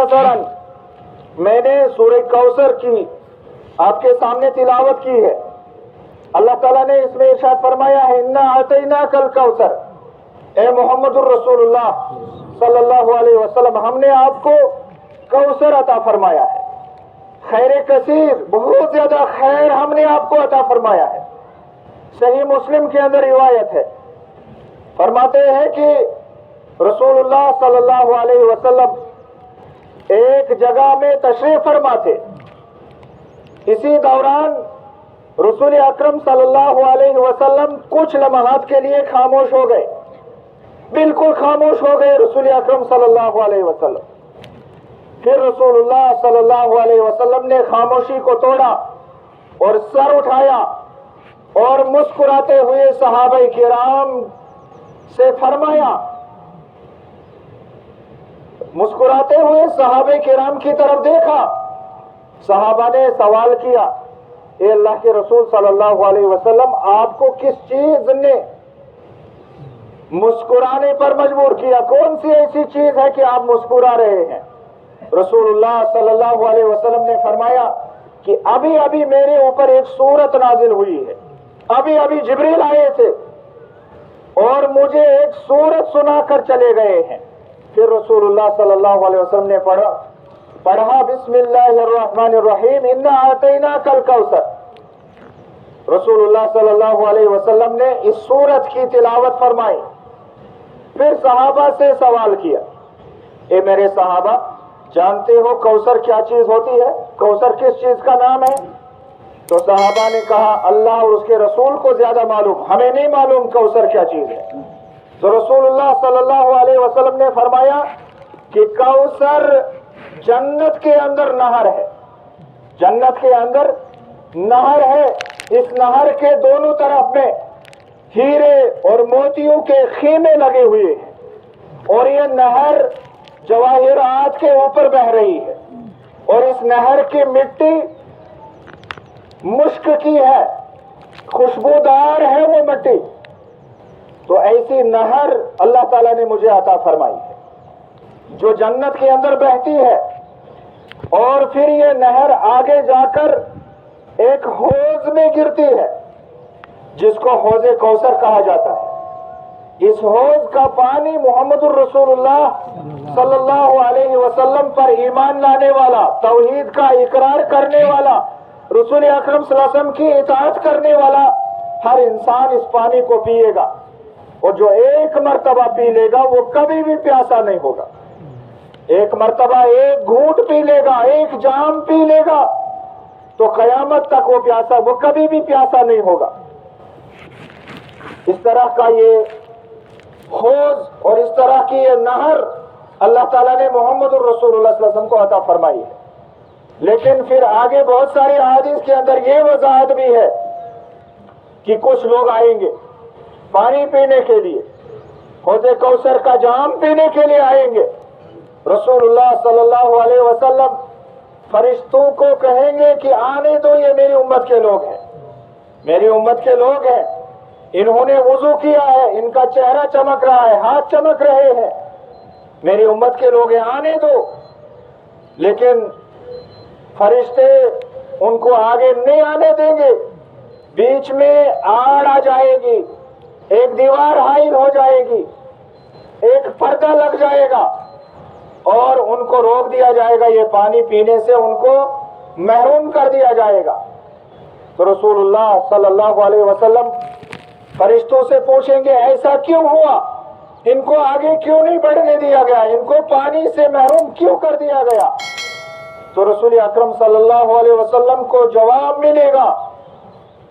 مختصراً میں نے سورہ کوثر کی آپ کے سامنے تلاوت کی ہے. اللہ تعالیٰ نے اس میں ارشاد فرمایا ہے انا اعطیناک الکوثر، اے محمد الرسول اللہ صلی اللہ علیہ وسلم، ہم نے آپ کو کوثر عطا فرمایا ہے، خیر کثیر، بہت زیادہ خیر ہم نے آپ کو عطا فرمایا ہے. صحیح مسلم کے اندر روایت ہے، فرماتے ہیں کہ رسول اللہ صلی اللہ علیہ وسلم ایک جگہ میں تشریف فرما تھے. اسی دوران رسول اکرم صلی اللہ علیہ وسلم کچھ لمحات کے لیے خاموش ہو گئے، بالکل خاموش ہو گئے رسول اکرم صلی اللہ علیہ وسلم. پھر رسول اللہ صلی اللہ علیہ وسلم نے خاموشی کو توڑا اور سر اٹھایا اور مسکراتے ہوئے صحابہ کرام سے فرمایا، مسکراتے ہوئے صحابہ کرام کی طرف دیکھا. صحابہ نے سوال کیا، اے اللہ کے رسول صلی اللہ علیہ وسلم، آپ کو کس چیز نے مسکرانے پر مجبور کیا؟ کون سی ایسی چیز ہے کہ آپ مسکرا رہے ہیں؟ رسول اللہ صلی اللہ علیہ وسلم نے فرمایا کہ ابھی ابھی میرے اوپر ایک سورت نازل ہوئی ہے، ابھی ابھی جبریل آئے تھے اور مجھے ایک سورت سنا کر چلے گئے ہیں. پھر رسول اللہ صلی اللہ علیہ وسلم نے پڑھا بسم اللہ الرحمن الرحیم انا اعطیناک الکوثر. رسول اللہ صلی اللہ علیہ وسلم نے اس سورت کی تلاوت فرمائی. پھر صحابہ سے سوال کیا، اے میرے صحابہ، جانتے ہو کوثر کیا چیز ہوتی ہے؟ کوثر کس چیز کا نام ہے؟ تو صحابہ نے کہا اللہ اور اس کے رسول کو زیادہ معلوم، ہمیں نہیں معلوم کوثر کیا چیز ہے. تو رسول اللہ صلی اللہ علیہ وسلم نے فرمایا کہ کوثر جنت کے اندر نہر ہے، جنت کے اندر نہر ہے. اس نہر کے دونوں طرف میں ہیرے اور موتیوں کے خیمے لگے ہوئے ہیں اور یہ نہر جواہرات کے اوپر بہ رہی ہے اور اس نہر کی مٹی مشک کی ہے، خوشبودار ہے وہ مٹی. تو ایسی نہر اللہ تعالیٰ نے مجھے عطا فرمائی ہے جو جنت کے اندر بہتی ہے. اور پھر یہ نہر آگے جا کر ایک حوض میں گرتی ہے جس کو حوض کوثر کہا جاتا ہے. اس حوض کا پانی محمد الرسول اللہ صلی اللہ علیہ وسلم پر ایمان لانے والا، توحید کا اقرار کرنے والا، رسول اکرم صلی اللہ علیہ وسلم کی اطاعت کرنے والا ہر انسان اس پانی کو پیے گا، اور جو ایک مرتبہ پی لے گا وہ کبھی بھی پیاسا نہیں ہوگا. ایک مرتبہ ایک گھونٹ پی لے گا، ایک جام پی لے گا تو قیامت تک وہ کبھی بھی پیاسا نہیں ہوگا. اس طرح کا یہ حوض اور اس طرح کی یہ نہر اللہ تعالیٰ نے محمد الرسول اللہ صلی اللہ علیہ وسلم کو عطا فرمائی ہے. لیکن پھر آگے بہت ساری احادیث کے اندر یہ وضاحت بھی ہے کہ کچھ لوگ آئیں گے پانی پینے کے لیے، حوض کوثر کا جام پینے کے لیے آئیں گے. رسول اللہ صلی اللہ علیہ وسلم فرشتوں کو کہیں گے کہ آنے دو، یہ میری امت کے لوگ ہیں، میری امت کے لوگ ہیں، انہوں نے وضو کیا ہے، ان کا چہرہ چمک رہا ہے، ہاتھ چمک رہے ہیں، میری امت کے لوگ ہیں، آنے دو. لیکن فرشتے ان کو آگے نہیں آنے دیں گے. بیچ میں آڑ آ جائے گی، ایک دیوار حائل ہو جائے گی، ایک پردہ لگ جائے گا اور ان کو روک دیا جائے گا، یہ پانی پینے سے ان کو محروم کر دیا جائے گا. تو رسول اللہ صلی اللہ علیہ وسلم فرشتوں سے پوچھیں گے ایسا کیوں ہوا؟ ان کو آگے کیوں نہیں بڑھنے دیا گیا؟ ان کو پانی سے محروم کیوں کر دیا گیا؟ تو رسول اکرم صلی اللہ علیہ وسلم کو جواب ملے گا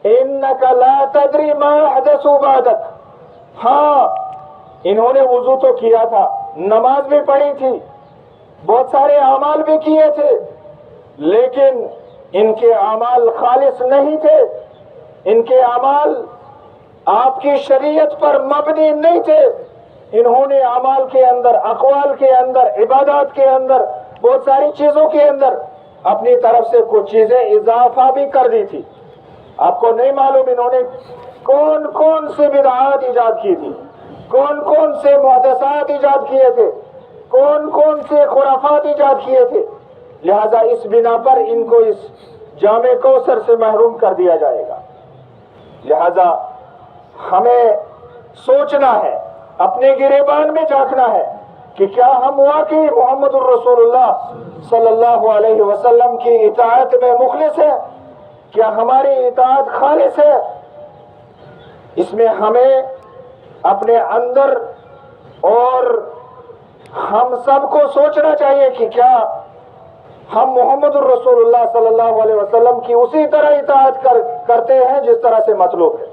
انک لا تدری ما حدثوا بعدک. ہاں، انہوں نے وضو تو کیا تھا، نماز بھی پڑھی تھی، بہت سارے اعمال بھی کیے تھے، لیکن ان کے اعمال خالص نہیں تھے، ان کے اعمال آپ کی شریعت پر مبنی نہیں تھے. انہوں نے اعمال کے اندر، اقوال کے اندر، عبادات کے اندر، بہت ساری چیزوں کے اندر اپنی طرف سے کچھ چیزیں اضافہ بھی کر دی تھی. آپ کو نہیں معلوم انہوں نے کون کون سے بدعات ایجاد کی تھی، کون کون سے محدثات ایجاد کیے تھے، کون کون سے خرافات ایجاد کیے تھے، لہذا اس بنا پر ان کو اس جامع کوثر سے محروم کر دیا جائے گا۔ لہذا ہمیں سوچنا ہے، اپنے گریبان میں جھانکنا ہے کہ کیا ہم واقعی محمد الرسول اللہ صلی اللہ علیہ وسلم کی اطاعت میں مخلص ہیں، کیا ہماری اطاعت خالص ہے۔ اس میں ہمیں اپنے اندر اور ہم سب کو سوچنا چاہیے کہ کیا ہم محمد الرسول اللہ صلی اللہ علیہ وسلم کی اسی طرح اطاعت کرتے ہیں جس طرح سے مطلوب ہے۔